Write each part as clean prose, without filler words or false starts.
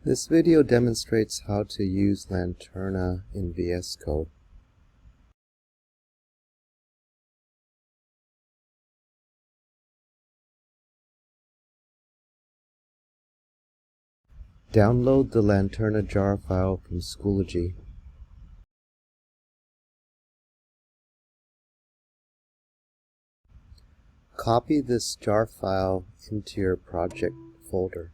This video demonstrates how to use Lanterna in VSCode. Download the Lanterna jar file from Schoology. Copy this jar file into your project folder.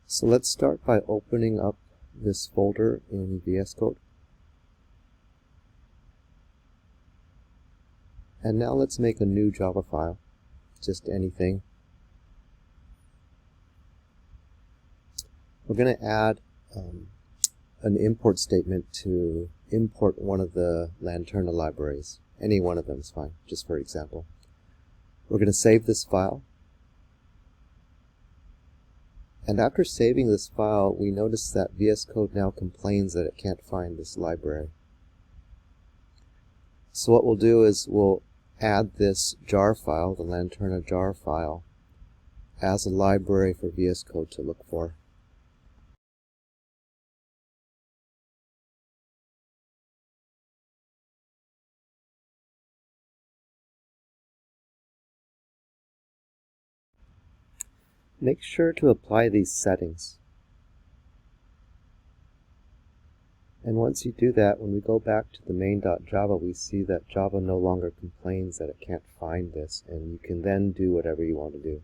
So let's start by opening up this folder in VSCode. And now let's make a new Java file, just anything. We're going to add an import statement to import one of the Lanterna libraries. Any one of them is fine, just for example. We're going to save this file. And after saving this file, we notice that VSCode now complains that it can't find this library. So what we'll do is we'll add this jar file, the Lanterna jar file, as a library for VSCode to look for. Make sure to apply these settings. And once you do that, when we go back to the main.java, we see that Java no longer complains that it can't find this, and you can then do whatever you want to do.